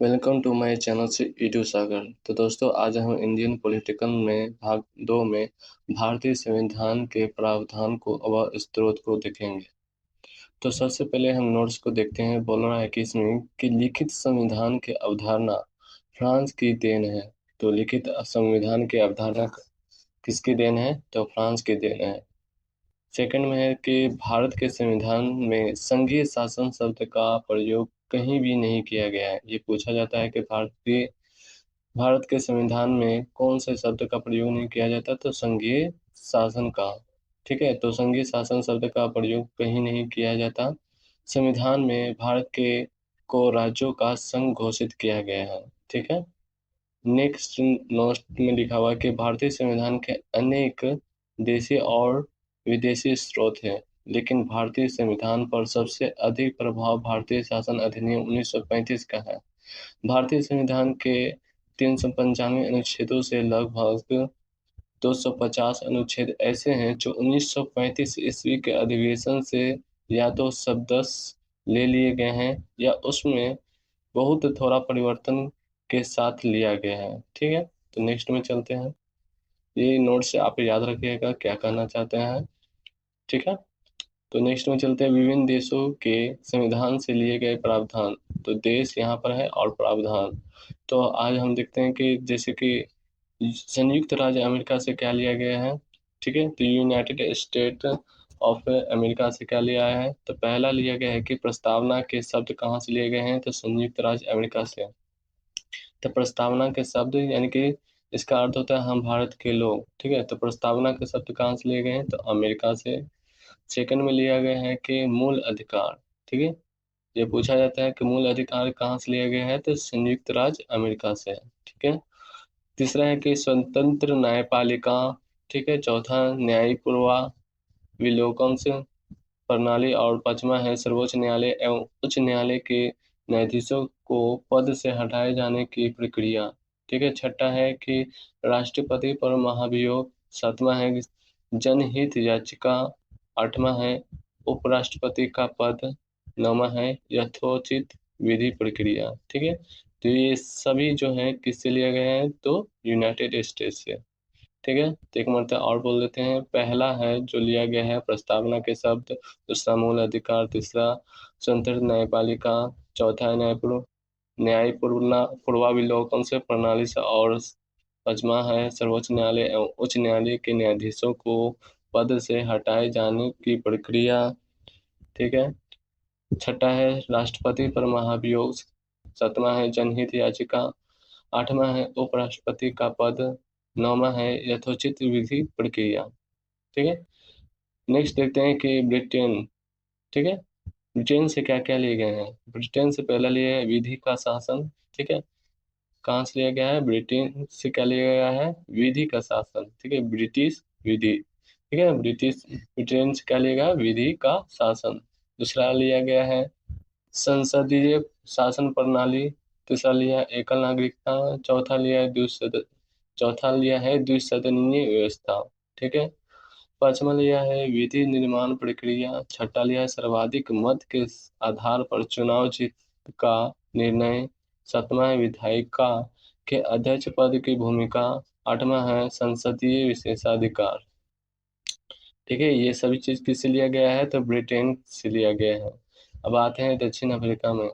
Welcome to my channel से Edu सागर। तो दोस्तों, आज हम इंडियन पॉलिटिकल में भाग 2 में भारतीय संविधान के प्रावधान को व स्रोत को देखेंगे। तो सबसे पहले हम नोट्स को देखते हैं। बोल रहा है कि इसमें कि लिखित संविधान की अवधारणा फ्रांस की देन है। तो लिखित संविधान की अवधारणा किसकी देन है? तो फ्रांस की देन है। सेकंड में है कि भारत के संविधान में संघीय शासन शब्द का प्रयोग कहीं भी नहीं किया गया है। ये पूछा जाता है कि भारत के संविधान में कौन से शब्द का प्रयोग नहीं किया जाता? तो संघीय शासन का। ठीक है, तो संघीय शासन शब्द का प्रयोग कहीं नहीं किया जाता। संविधान में भारत के को राज्यों का संघ घोषित किया गया है। ठीक है। नेक्स्ट नोट में लिखा हुआ है कि भारतीय संविधान के अनेक देशी और विदेशी स्रोत हैं, लेकिन भारतीय संविधान पर सबसे अधिक प्रभाव भारतीय शासन अधिनियम 1935 का है। भारतीय संविधान के 395 अनुच्छेदों से लगभग 250 अनुच्छेद ऐसे हैं जो 1935 ईस्वी के अधिवेशन से या तो शब्दश ले लिए गए हैं या उसमें बहुत थोड़ा परिवर्तन के साथ लिया गया है। ठीक है, तो नेक्स्ट में चलते हैं। ये नोट से आप याद रखिएगा क्या कहना चाहते हैं। ठीक है, तो नेक्स्ट में चलते हैं। विभिन्न देशों के संविधान से लिए गए प्रावधान। तो देश यहाँ पर है और प्रावधान। तो आज हम देखते हैं कि जैसे कि संयुक्त राज्य अमेरिका से क्या लिया गया है। ठीक है, तो यूनाइटेड स्टेट ऑफ अमेरिका से क्या लिया है? तो पहला लिया गया है कि प्रस्तावना के शब्द कहाँ से लिए गए हैं? तो संयुक्त राज्य अमेरिका से। तो प्रस्तावना के शब्द यानी कि इसका अर्थ होता है हम भारत के लोग। ठीक है, तो प्रस्तावना के शब्द कहाँ से लिए गए हैं? तो अमेरिका से। सेकंड में लिया गया है कि मूल अधिकार। ठीक है, ये पूछा जाता है कि मूल अधिकार कहाँ से लिया गया है? तो संयुक्त राज्य अमेरिका से। ठीक है। तीसरा है कि स्वतंत्र न्यायपालिका। ठीक है। चौथा न्यायपूर्वा विलोकन से प्रणाली। और पांचवा है सर्वोच्च न्यायालय एवं उच्च न्यायालय के न्यायाधीशों को पद से हटाए जाने की प्रक्रिया। ठीक है। छठा है कि राष्ट्रपति पर महाभियोग। सातवां है जनहित याचिका। आठवां है उपराष्ट्रपति का पद। नौवां है यथोचित विधि प्रक्रिया। ठीक है, तो ये सभी जो है किससे लिया गया है? तो यूनाइटेड स्टेट्स से। ठीक है, तो एक मरतबा और बोल देते हैं। पहला है जो लिया गया है प्रस्तावना के शब्द। दूसरा मूल अधिकार। तीसरा स्वतंत्र न्यायपालिका। चौथा है पूर्वाविलोकन से प्रणाली से। और पांचवा है सर्वोच्च न्यायालय एवं उच्च न्यायालय के न्यायाधीशों को पद से हटाए जाने की प्रक्रिया। ठीक है। छठा है राष्ट्रपति पर महाभियोग। सातवां है जनहित याचिका। आठवां है उपराष्ट्रपति का पद। नौवां है यथोचित विधि प्रक्रिया। ठीक है। नेक्स्ट देखते हैं कि ब्रिटेन। ठीक है, ब्रिटेन से क्या क्या लिए गए हैं? ब्रिटेन से पहला लिया है विधि का शासन। ठीक है, कहाँ से लिया गया है? ब्रिटेन से क्या लिया गया है? विधि का शासन। ठीक है, ब्रिटिश विधि। ठीक है, ब्रिटेन से क्या लिया गया? विधि का शासन। दूसरा लिया गया है संसदीय शासन प्रणाली। तीसरा लिया है एकल नागरिकता। चौथा लिया है द्विसदनीय व्यवस्था। ठीक है। पांचवा लिया है विधि निर्माण प्रक्रिया। छठा लिया है सर्वाधिक मत के आधार पर चुनाव जीत का निर्णय। सातवां है विधायिका के अध्यक्ष पद की भूमिका। आठवां है संसदीय विशेषाधिकार। ठीक है, ये सभी चीज किससे लिया गया है? तो ब्रिटेन से लिया गया है। अब आते हैं दक्षिण अफ्रीका में।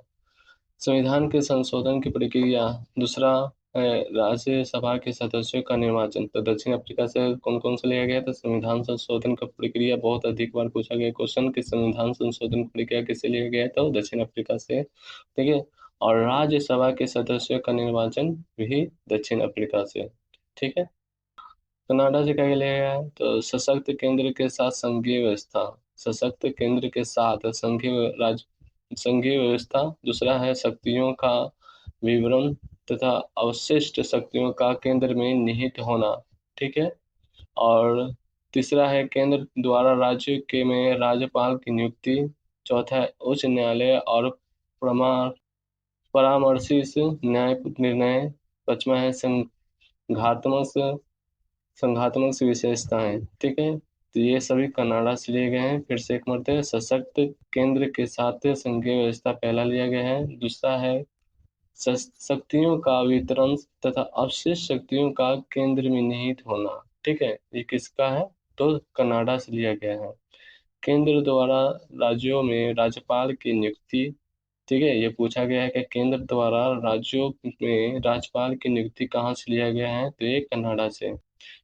संविधान के संशोधन की प्रक्रिया। दूसरा है राज्यसभा के सदस्यों का निर्वाचन। तो दक्षिण अफ्रीका से कौन कौन से लिया गया? तो संविधान संशोधन का प्रक्रिया बहुत अधिक बार पूछा गया क्वेश्चन कि संविधान संशोधन प्रक्रिया किससे लिया गया? तो दक्षिण अफ्रीका से। ठीक है, और राज्यसभा के सदस्यों का निर्वाचन भी दक्षिण अफ्रीका से। ठीक है। कनाडा से क्या लिया गया है? तो सशक्त केंद्र के साथ संघीय व्यवस्था। सशक्त केंद्र के साथ संघीय व्यवस्था। दूसरा है शक्तियों का विवरण तथा अवशिष्ट शक्तियों का केंद्र में निहित होना। ठीक है। और तीसरा है केंद्र द्वारा राज्य के में राज्यपाल की नियुक्ति। चौथा है उच्च न्यायालय और परामर्शी से न्याय निर्णय। पांचवा है संघात्मक संघात्मक विशेषताएं। ठीक है, तो ये सभी कनाडा से लिए गए हैं। फिर से एक मरते सशक्त केंद्र के साथ संघीय व्यवस्था पहला लिया गया है। दूसरा है शक्तियों का वितरण तथा अवशिष्ट शक्तियों का केंद्र में निहित होना। ठीक है, ये किसका है? तो कनाडा से लिया गया है। केंद्र द्वारा राज्यों में राज्यपाल की नियुक्ति। ठीक है, ये पूछा गया है कि केंद्र द्वारा राज्यों में राज्यपाल की नियुक्ति कहाँ से लिया गया है? तो ये कनाडा से।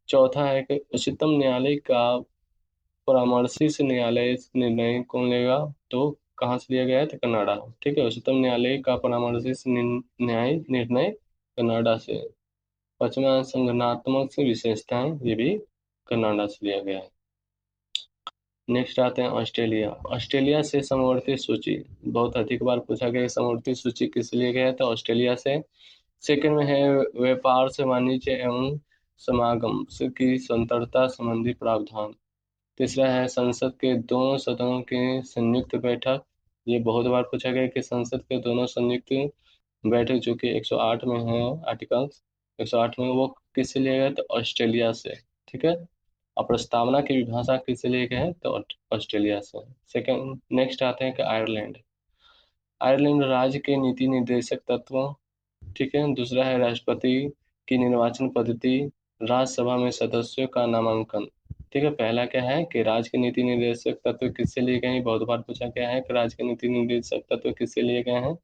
चौथा है कि उच्चतम न्यायालय का परामर्शी से न्यायालय निर्णय कौन लेगा? तो कहाँ से लिया गया है? तो कनाडा। ठीक है, उच्चतम न्यायालय का परामर्शी से न्याय निर्णय कनाडा से। पांचवा, संगठनात्मक से विशेषताएं, ये भी कनाडा से लिया गया है। नेक्स्ट आते हैं ऑस्ट्रेलिया। ऑस्ट्रेलिया से समवर्ती सूची, बहुत अधिक बार पूछा गया समवर्ती सूची किस लिए गया है? तो ऑस्ट्रेलिया से। सेकंड में है व्यापार से वाणिज्य एवं समागम से की स्वतंत्रता संबंधी प्रावधान। तीसरा है संसद के दोनों सदनों की संयुक्त बैठक। ये बहुत बार पूछा गया कि संसद के दोनों संयुक्त बैठक जो कि 108 में है, आर्टिकल 108 में, वो किससे लिया गया? तो ऑस्ट्रेलिया से। ठीक है, और प्रस्तावना की विभाषा किससे लिए गए हैं? तो ऑस्ट्रेलिया से। सेकंड, नेक्स्ट आते हैं कि आयरलैंड। आयरलैंड राज्य के नीति निर्देशक तत्व। ठीक है, दूसरा है राष्ट्रपति की निर्वाचन पद्धति, राज्यसभा में सदस्यों का नामांकन। ठीक है, पहला क्या है कि राज्य के नीति निर्देशक तत्व किससे लिए गए हैं? बहुत बार पूछा गया है कि राज्य के नीति निर्देशक तत्व किससे लिए गए हैं?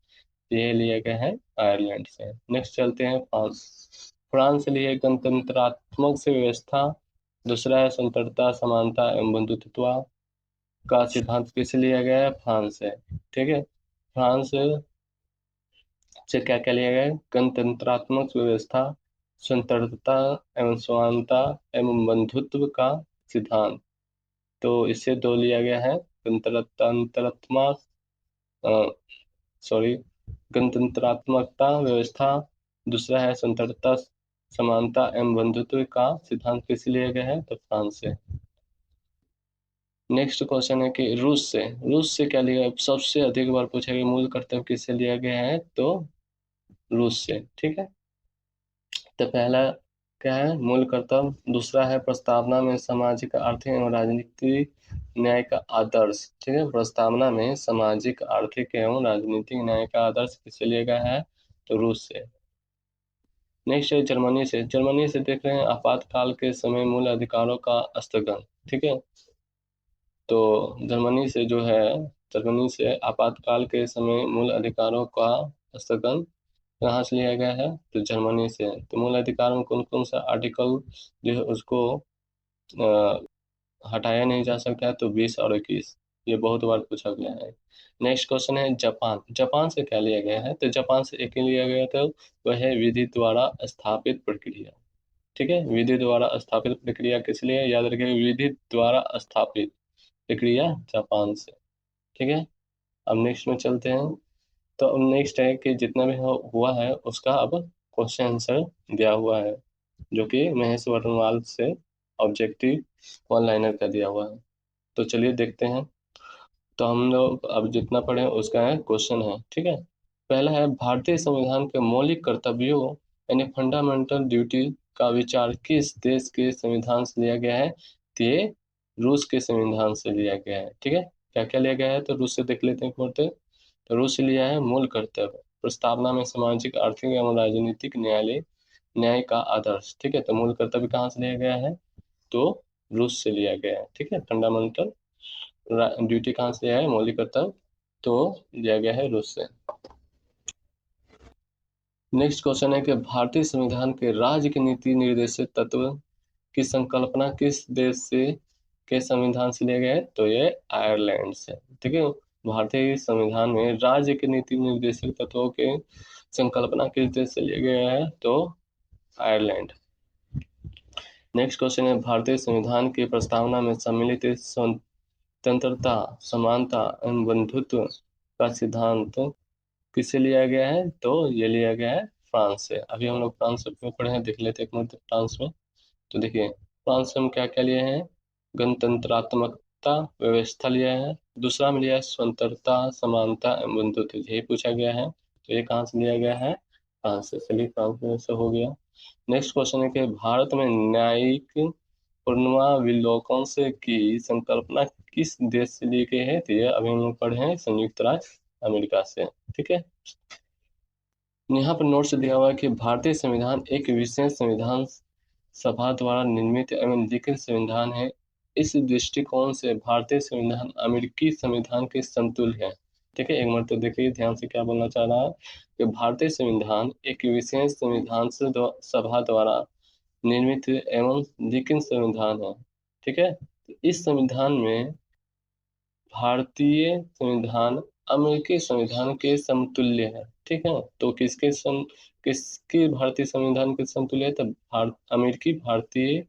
ये लिए गए हैं आयरलैंड से। नेक्स्ट चलते हैं फ्रांस। फ्रांस से लिए गणतंत्रात्मक से व्यवस्था। दूसरा है स्वतंत्रता, समानता एवं बंधुत्व का सिद्धांत किससे लिया गया है? फ्रांस से। ठीक है, फ्रांस से क्या क्या लिया गया है? गणतंत्रात्मक व्यवस्था, स्वतंत्रता एवं समानता एवं बंधुत्व का सिद्धांत। तो इससे दो लिया गया है, गणतंत्रात्मक सॉरी गणतंत्रात्मकता व्यवस्था। दूसरा है स्वतंत्रता, समानता एवं बंधुत्व का सिद्धांत किस लिया गया है? तो फ्रांस से। नेक्स्ट क्वेश्चन है कि रूस से क्या लिया? सबसे अधिक बार पूछा गया मूल कर्तव्य किससे लिया गया है? तो रूस से। ठीक है, तो पहला क्या है? मूल कर्तव्य। दूसरा है प्रस्तावना में सामाजिक, आर्थिक एवं राजनीतिक न्याय का आदर्श। ठीक है, प्रस्तावना में सामाजिक, आर्थिक एवं राजनीतिक न्याय का आदर्श किससे लिया गया है? तो रूस से। नेक्स्ट है जर्मनी से। जर्मनी से देख रहे हैं आपातकाल के समय मूल अधिकारों का स्थगन। ठीक है, तो जर्मनी से आपातकाल के समय मूल अधिकारों का स्थगन कहाँ से लिया गया है? तो जर्मनी से। तो मूल अधिकार में कौन कौन सा आर्टिकल जो है उसको हटाया नहीं जा सकता है? तो 20 और 21। ये बहुत बार पूछा गया है। नेक्स्ट क्वेश्चन है जापान। जापान से क्या लिया गया है? तो जापान से एक ही लिया गया था, वह है विधि द्वारा स्थापित प्रक्रिया। ठीक है, विधि द्वारा स्थापित प्रक्रिया किस लिए? याद रखिए, विधि द्वारा स्थापित प्रक्रिया जापान से। ठीक है, अब नेक्स्ट में चलते हैं। तो अब नेक्स्ट है कि जितना भी हुआ है उसका अब क्वेश्चन आंसर दिया हुआ है, जो कि महेश वर्णवाल से ऑब्जेक्टिव वन लाइनर का दिया हुआ है। तो चलिए देखते हैं। तो हम लोग अब जितना पढ़े उसका है क्वेश्चन है। ठीक है, पहला है भारतीय संविधान के मौलिक कर्तव्यों यानी फंडामेंटल ड्यूटी का विचार किस देश के संविधान से लिया गया है? तो ये रूस के संविधान से लिया गया है। ठीक है, क्या क्या लिया गया है? तो रूस से देख लेते हैं पढ़ते। तो रूस से लिया है मूल कर्तव्य, प्रस्तावना में सामाजिक, आर्थिक एवं राजनीतिक न्याय का आदर्श। ठीक है, तो मूल कर्तव्य कहाँ से लिया गया है? तो रूस से लिया गया है। ठीक है, फंडामेंटल ड्यूटी कहाँ से है? मौलिक कर्तव्य तो दिया गया है रूस से। नेक्स्ट क्वेश्चन है कि भारतीय संविधान के राज्य के नीति निर्देशित तत्व की संकल्पना किस देश से के संविधान से लिया गया है? तो ये आयरलैंड से। ठीक है, भारतीय संविधान में राज्य के नीति निर्देशित तत्वों के संकल्पना किस देश से लिया गया है? तो आयरलैंड। नेक्स्ट क्वेश्चन है भारतीय संविधान की प्रस्तावना में सम्मिलित स्वतंत्रता, समानता एवं बंधुत्व का सिद्धांत किससे लिया गया है? तो ये लिया गया है फ्रांस से। अभी हम लोग फ्रांस में पढ़े हैं, देख लेते हैं एक मिनट फ्रांस में। तो देखिए, फ्रांस में हम क्या क्या लिए हैं? गणतंत्रात्मकता व्यवस्था लिया है। दूसरा में लिया है स्वतंत्रता, समानता एवं बंधुत्व, यही पूछा गया है। तो ये कहाँ से लिया गया है? फ्रांस से। चलिए, फ्रांस में से हो गया। नेक्स्ट क्वेश्चन है कि भारत में न्यायिक पुनर्विलोकन से की संकल्पना किस देश से ली गई है? तो ये अभी हम लोग पढ़े हैं संयुक्त राज्य अमेरिका से। ठीक है, यहाँ पर नोट से दिया हुआ है कि भारतीय संविधान एक विशेष संविधान सभा द्वारा निर्मित एवं लिखित संविधान है। इस दृष्टिकोण से भारतीय संविधान अमेरिकी संविधान के समतुल्य है। ठीक है, एक बार तो देखिए ध्यान से क्या बोलना चाह रहा है कि भारतीय संविधान एक विशेष संविधान सभा द्वारा निर्मित एवं लिखित संविधान है। ठीक है, तो इस संविधान में भारतीय संविधान अमेरिकी संविधान के समतुल्य है। ठीक है, तो किसके भारतीय संविधान के समतुल्य है? तो अमेरिकी भारतीय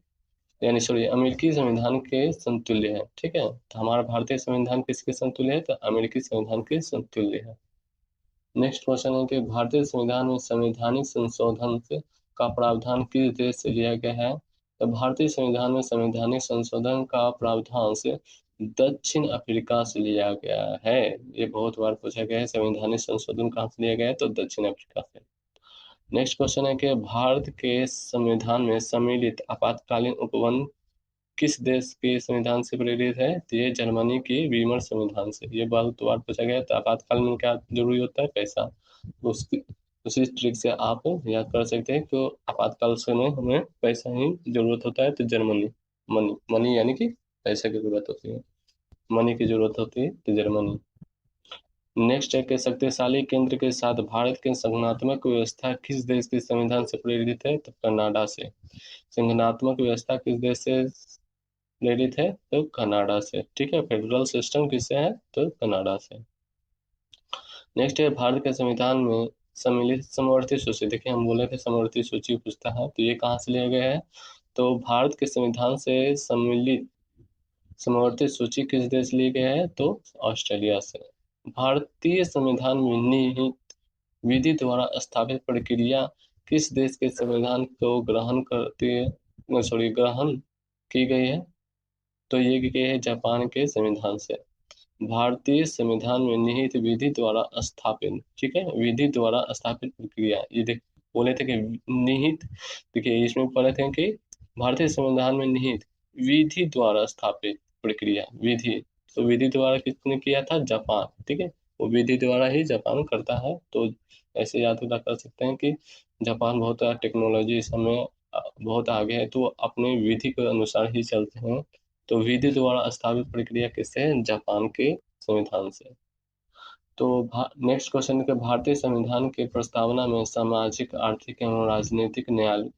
यानी सॉरी अमेरिकी संविधान के समतुल्य है। ठीक है, तो हमारा भारतीय संविधान किसके समतुल्य है? तो अमेरिकी संविधान के समतुल्य है। नेक्स्ट क्वेश्चन है कि भारतीय संविधान में संवैधानिक संशोधन का प्रावधान किस देश से लिया गया है? तो भारतीय संविधान में संवैधानिक संशोधन का प्रावधान से दक्षिण अफ्रीका से लिया गया है। ये बहुत बार पूछा गया है, संवैधानिक संशोधन कहाँ से लिया गया है? तो दक्षिण अफ्रीका से। नेक्स्ट क्वेश्चन है कि भारत के संविधान में सम्मिलित आपातकालीन उपबंध किस देश के संविधान से प्रेरित है? तो ये जर्मनी के वीमर संविधान से। ये बहुत बार पूछा गया है। तो आपातकाल में क्या जरूरी होता है? पैसा। तो उसकी उसी ट्रिक से आप याद कर सकते हैं कि आपातकाल समय हमें पैसा ही जरूरत होता है। तो जर्मनी, मनी मनी यानी कि पैसे की जरूरत होती है, मनी की जरूरत होती है, तो जर्मनी। नेक्स्ट है कि शक्तिशाली केंद्र के साथ भारत की संघनात्मक व्यवस्था किस देश के संविधान से प्रेरित है? तो कनाडा से। संघनात्मक व्यवस्था किस देश से प्रेरित है? तो कनाडा से। ठीक है, फेडरल सिस्टम किससे है? तो कनाडा से। नेक्स्ट है भारत के संविधान में सम्मिलित समवर्ती सूची। देखिए हम बोले थे समवर्ती सूची पूछता है, तो ये कहाँ से लिया गया है? तो भारत के संविधान से सम्मिलित समवर्ती सूची किस देश लिए गया है? तो ऑस्ट्रेलिया से। भारतीय संविधान में निहित विधि द्वारा स्थापित प्रक्रिया किस देश के संविधान को ग्रहण की गई है? तो ये की गई है जापान के संविधान से। भारतीय संविधान में निहित विधि द्वारा स्थापित, ठीक है, विधि द्वारा स्थापित प्रक्रिया, ये देख बोले थे कि निहित, देखिए इसमें पढ़े थे कि भारतीय संविधान में निहित विधि द्वारा स्थापित प्रक्रिया, विधि, तो विधि द्वारा किसने किया था? जापान। ठीक है, वो विधि द्वारा ही जापान करता है। तो ऐसे याद कर सकते हैं कि जापान बहुत टेक्नोलॉजी इस समय बहुत आगे है, तो अपने विधि के अनुसार ही चलते हैं। तो विधि द्वारा स्थापित प्रक्रिया किससे है? जापान के संविधान से। तो नेक्स्ट क्वेश्चन के भारतीय संविधान के प्रस्तावना में सामाजिक, आर्थिक एवं राजनीतिक न्याय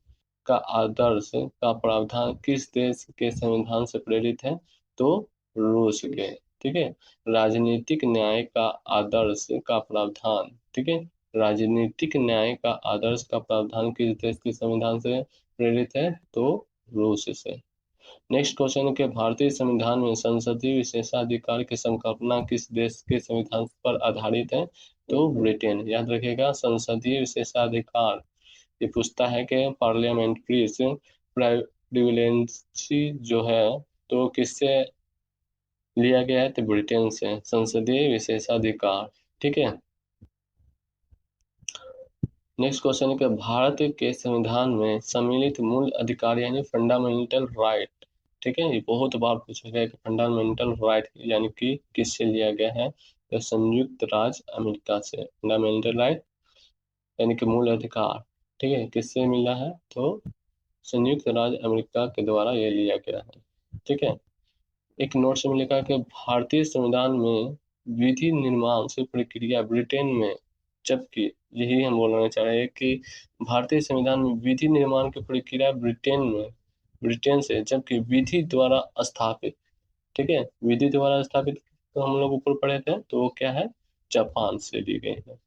का आदर्श का प्रावधान किस देश के संविधान से प्रेरित है? तो रूस के। ठीक है, राजनीतिक न्याय का आदर्श का प्रावधान, ठीक है, राजनीतिक न्याय का आदर्श का प्रावधान किस देश के संविधान से प्रेरित है? तो रूस से। नेक्स्ट क्वेश्चन है कि भारतीय संविधान में संसदीय विशेषाधिकार की संकल्पना किस देश के संविधान पर आधारित है? तो ब्रिटेन। याद रखिएगा, संसदीय विशेषाधिकार ये पूछता है कि पार्लियामेंट्री प्रिविलेज जो है तो किससे लिया गया है? तो ब्रिटेन से, संसदीय विशेषाधिकार। ठीक है, नेक्स्ट क्वेश्चन है कि भारत के संविधान में सम्मिलित मूल अधिकार यानी फंडामेंटल राइट, ठीक है, ये बहुत बार पूछा गया कि फंडामेंटल राइट यानी कि किससे लिया गया है? तो संयुक्त राज्य अमेरिका से। फंडामेंटल राइट यानी कि मूल अधिकार, ठीक है, किससे मिला है? तो संयुक्त राज्य अमेरिका के द्वारा ये लिया गया है। ठीक है, एक नोट्स में लिखा कि भारतीय संविधान में विधि निर्माण से प्रक्रिया ब्रिटेन में, जबकि यही हम बोलना चाह रहे हैं कि भारतीय संविधान में विधि निर्माण की प्रक्रिया ब्रिटेन से, जबकि विधि द्वारा स्थापित, ठीक है, विधि द्वारा स्थापित तो हम लोग ऊपर पढ़े थे, तो वो क्या है? जापान से ली गई है।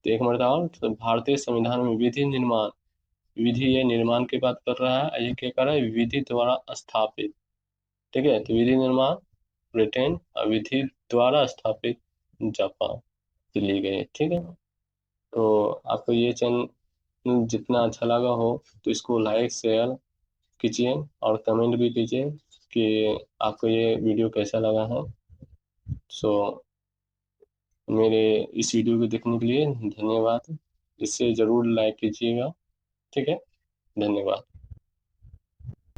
तो एक मरतबा और, तो भारतीय संविधान में विधि निर्माण, विधि ये निर्माण की बात कर रहा है, ये क्या कर रहा है? विधि द्वारा स्थापित। ठीक है, तो विधि निर्माण ब्रिटेन और विधि द्वारा स्थापित जापान से ली गई है। ठीक है, तो आपको ये चैनल जितना अच्छा लगा हो तो इसको लाइक शेयर कीजिए और कमेंट भी कीजिए कि आपको ये वीडियो कैसा लगा है। सो मेरे इस वीडियो को देखने के लिए धन्यवाद। इसे ज़रूर लाइक कीजिएगा। ठीक है, धन्यवाद।